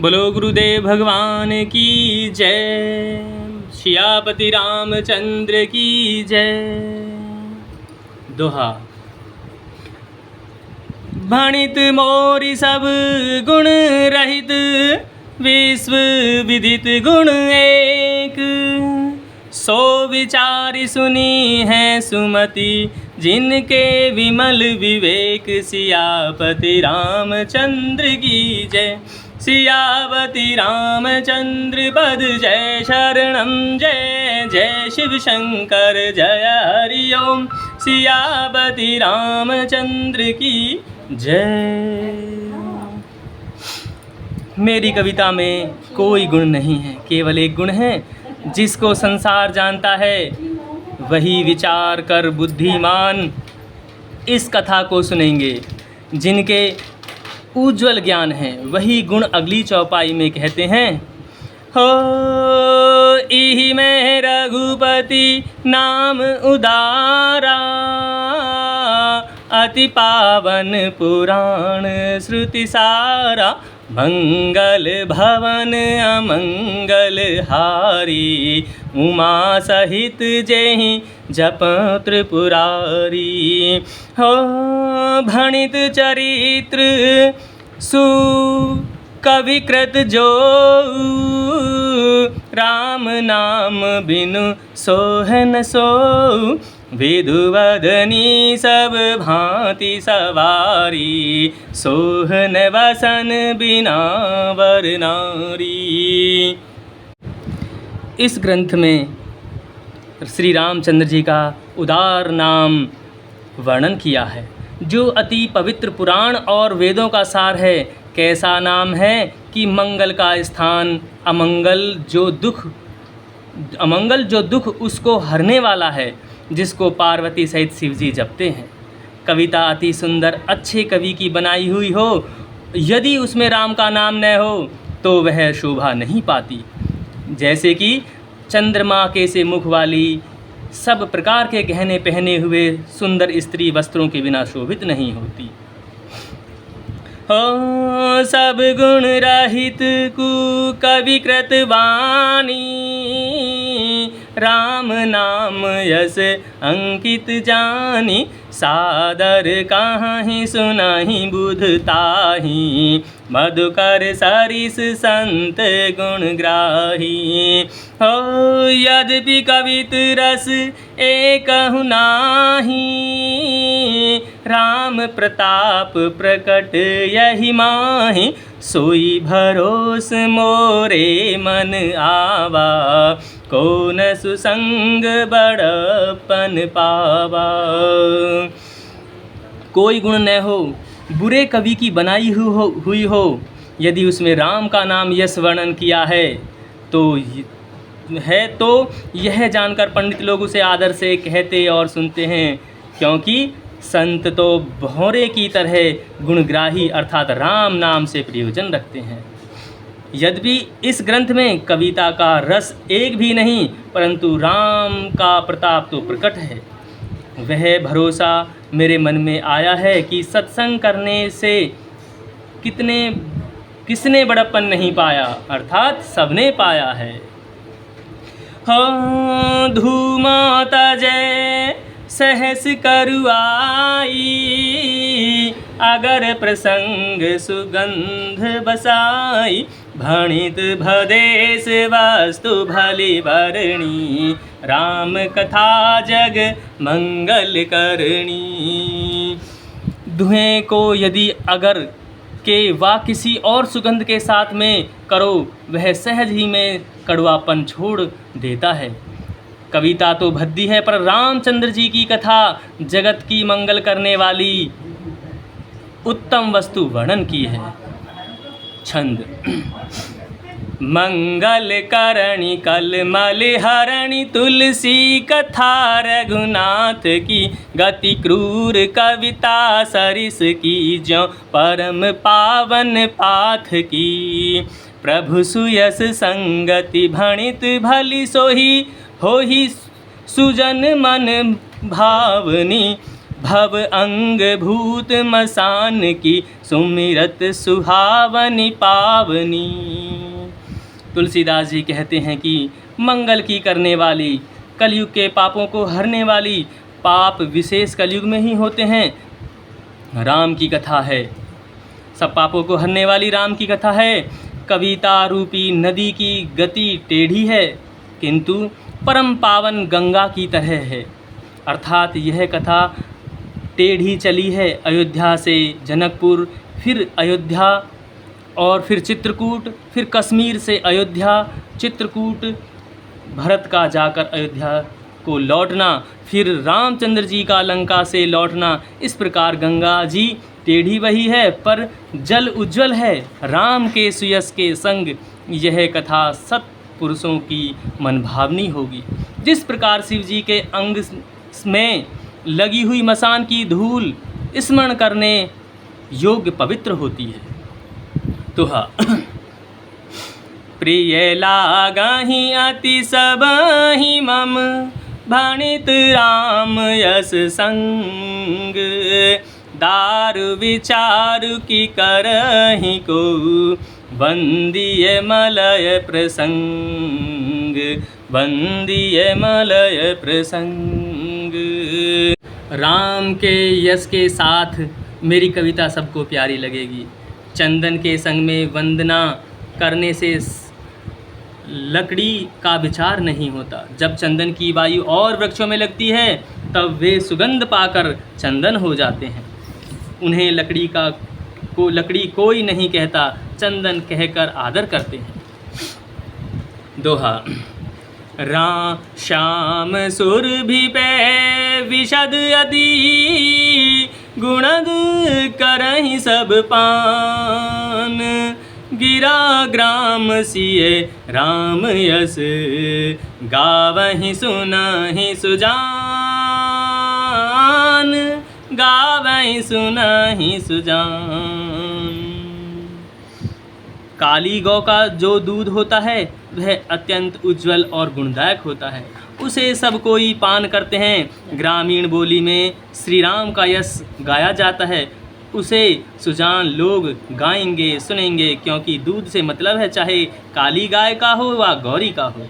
बोलो गुरुदेव भगवान की जय। सियापति रामचंद्र की जय। दोहा। भणित मोरि सब गुण रहित, विश्व विदित गुण एक। सो विचारि सुनी है सुमति, जिनके विमल विवेक। सियापति रामचंद्र की जय। सियापति रामचंद्र पद जय शरणम जय। जय शिव शंकर जय हरि ओम। सियापति रामचंद्र की जय। मेरी कविता में कोई गुण नहीं है, केवल एक गुण है जिसको संसार जानता है, वही विचार कर बुद्धिमान इस कथा को सुनेंगे। जिनके उज्ज्वल ज्ञान है वही गुण अगली चौपाई में कहते हैं। हो इहि में रघुपति नाम उदारा, अति पावन पुराण श्रुति सारा। मंगल भवन अमंगल हारी, उमा सहित जेहि जप त्रिपुरारी। हो भणित चरित्र सु कविकृत जो, राम नाम बिनु सोहन सो। विधुवदनी सब भांति सवारी, सोहन वसन बिना वर नारी। इस ग्रंथ में श्री रामचंद्र जी का उदार नाम वर्णन किया है, जो अति पवित्र पुराण और वेदों का सार है। कैसा नाम है कि मंगल का स्थान, अमंगल जो दुख उसको हरने वाला है, जिसको पार्वती सहित शिवजी जपते हैं। कविता अति सुंदर अच्छे कवि की बनाई हुई हो, यदि उसमें राम का नाम न हो तो वह शोभा नहीं पाती। जैसे कि चंद्रमा के से मुख वाली, सब प्रकार के गहने पहने हुए सुंदर स्त्री वस्त्रों के बिना शोभित नहीं होती। हो सब गुण रहित कु कविकृत वाणी, राम नाम यस अंकित जानी। सादर कहाहि सुनाहि बुध ताहि, मधुकर सरिस संत गुण ग्राही। हो यद्यपि कवित रस एकहु नाहि, राम प्रताप प्रकट यही माहि। सोई भरोस मोरे मन आवा, को न सुसंग बड़पन पावा। कोई गुण न हो, बुरे कवि की बनाई हुई हो, यदि उसमें राम का नाम यश वर्णन किया है तो यह जानकर पंडित लोग उसे आदर से कहते और सुनते हैं, क्योंकि संत तो भौरे की तरह गुणग्राही अर्थात राम नाम से प्रयोजन रखते हैं। यद्यपि इस ग्रंथ में कविता का रस एक भी नहीं, परंतु राम का प्रताप तो प्रकट है। वह भरोसा मेरे मन में आया है कि सत्संग करने से किसने बड़प्पन नहीं पाया, अर्थात सबने पाया है। हो धूमाता जय सहस करुआई, अगर प्रसंग सुगंध बसाई। भणित भदेश वस्तु भली भरणी, राम कथा जग मंगल करणी। धुएं को यदि अगर के वा किसी और सुगंध के साथ में करो, वह सहज ही में कड़वापन छोड़ देता है। कविता तो भद्दी है, पर रामचंद्र जी की कथा जगत की मंगल करने वाली उत्तम वस्तु वर्णन की है। छंद। मंगल करणी कलमल हरणी, तुलसी कथा रघुनाथ की। गति क्रूर कविता सरिस की, ज्यों परम पावन पाथ की। प्रभु सुयस संगति भणित भली सोही, होही सुजन मन भावनी। भव अंग भूत मसान की सुमिरत सुहावनी पावनी। तुलसीदास जी कहते हैं कि मंगल की करने वाली, कलयुग के पापों को हरने वाली, पाप विशेष कलयुग में ही होते हैं, राम की कथा है। सब पापों को हरने वाली राम की कथा है। कविता रूपी नदी की गति टेढ़ी है, किंतु परम पावन गंगा की तरह है। अर्थात यह कथा टेढ़ी चली है, अयोध्या से जनकपुर, फिर अयोध्या और फिर चित्रकूट, फिर कश्मीर से अयोध्या, चित्रकूट, भरत का जाकर अयोध्या को लौटना, फिर रामचंद्र जी का लंका से लौटना। इस प्रकार गंगा जी टेढ़ी वही है पर जल उज्ज्वल है। राम के सुयश के संग यह कथा सत्पुरुषों की मनभावनी होगी। जिस प्रकार शिव जी के अंग में लगी हुई मसान की धूल स्मरण करने योग्य पवित्र होती है। तो हाँ, प्रिय लागहि अति सबहि मम भणित राम यस संग। दारु विचारु की करहि को वंदिय मलय प्रसंग, वंदिय मलय प्रसंग। राम के यश के साथ मेरी कविता सबको प्यारी लगेगी। चंदन के संग में वंदना करने से लकड़ी का विचार नहीं होता। जब चंदन की वायु और वृक्षों में लगती है तब वे सुगंध पाकर चंदन हो जाते हैं। उन्हें लकड़ी कोई नहीं कहता, चंदन कहकर आदर करते हैं। दोहा। राम श्याम सुरभि पे विशद अति, गुणद करहि सब पान। गिरा ग्राम सिए राम यस, गावहि सुनहि सुजान। गावहि सुनहि सुजान। काली गौ का जो दूध होता है वह अत्यंत उज्जवल और गुणदायक होता है, उसे सब कोई पान करते हैं। ग्रामीण बोली में श्री राम का यश गाया जाता है, उसे सुजान लोग गाएंगे सुनेंगे, क्योंकि दूध से मतलब है चाहे काली गाय का हो व गौरी का हो।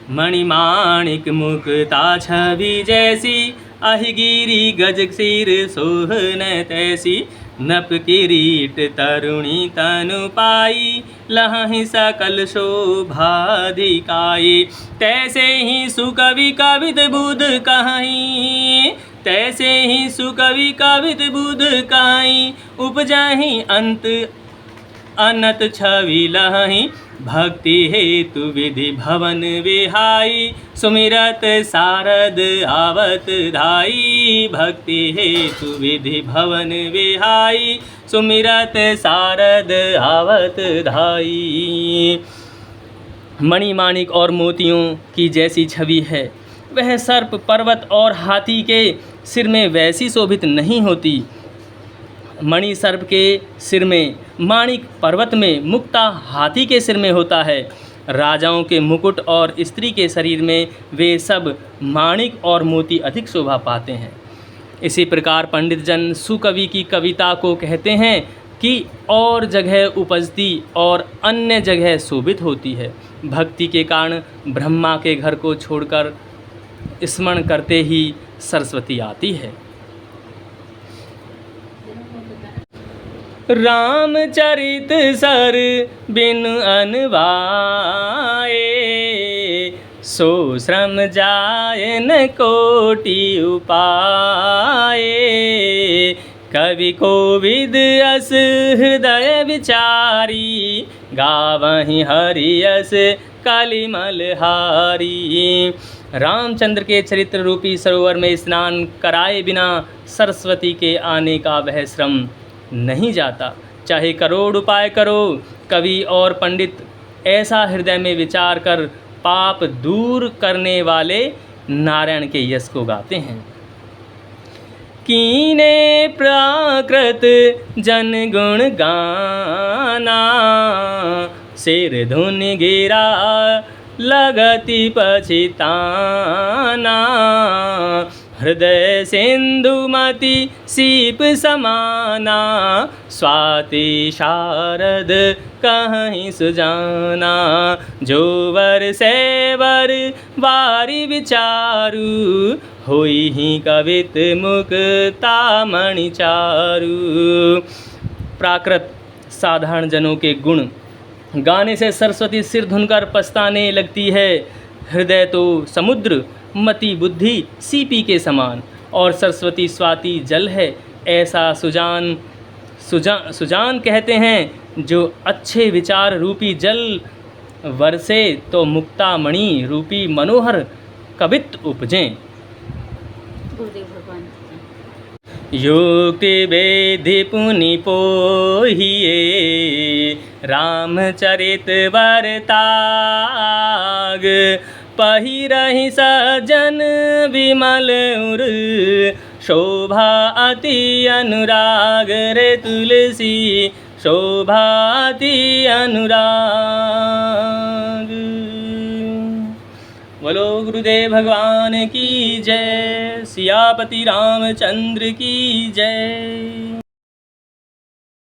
मणिमाणिक मुक्ता छवि जैसी, अहिगिरी गज सिर सोहन तैसी। नप किरीट तरुणी तनु पाई, लहहि सकल शोभा दिखाई। तैसे ही सुकवि कवित बुध कहाई, तैसे ही सुकवि कवित बुध कहाई। उपजहि अंत अनत छवि लहहि, भक्ति हेतु विधि भवन विहाई। सुमिरत सारद आवत धाई, भक्ति हेतु विधि भवन विहाई। सुमिरत सारद आवत धाई। मणिमाणिक और मोतियों की जैसी छवि है, वह सर्प, पर्वत और हाथी के सिर में वैसी शोभित नहीं होती। मणि सर्प के सिर में, माणिक पर्वत में, मुक्ता हाथी के सिर में होता है। राजाओं के मुकुट और स्त्री के शरीर में वे सब माणिक और मोती अधिक शोभा पाते हैं। इसी प्रकार पंडित जन सुकवि की कविता को कहते हैं कि और जगह उपजती और अन्य जगह शोभित होती है। भक्ति के कारण ब्रह्मा के घर को छोड़कर स्मरण करते ही सरस्वती आती है। रामचरित सर बिन अनवाए, सो श्रम जाय न कोटि उपाय। कवि कोविद अस हृदय विचारी, गावहि हरि यस कलिमल हारी। रामचंद्र के चरित्र रूपी सरोवर में स्नान कराए बिना सरस्वती के आने का वह श्रम नहीं जाता। चाहे करोड़ उपाय करो, कवि और पंडित ऐसा हृदय में विचार कर पाप दूर करने वाले नारायण के यश को गाते हैं। कीने प्राकृत जन गुण गाना, सिर धुन गिरा लगति पछिताना। हृदय सिंधुमति सीप समाना, स्वाति शारद कहीं सुजाना। जो वर सेवर वारी विचारु, होई ही कवित मुक्तामणि चारु। प्राकृत साधारण जनों के गुण गाने से सरस्वती सिर धुनकर पछताने लगती है। हृदय तो समुद्र, मति बुद्धि सीपी के समान, और सरस्वती स्वाति जल है। ऐसा सुजान कहते हैं। जो अच्छे विचार रूपी जल बरसे तो मुक्तामणि रूपी मनोहर कवित्व उपजें। गुरुदेव भगवान। युक्ति वेदि पुनि पोहिए, रामचरित बरताग। पहिरहि सज्जन विमल उर, शोभा अति अनुराग। रे तुलसी शोभा अति अनुराग। बोलो गुरुदेव भगवान की जय। सियापति रामचंद्र की जय।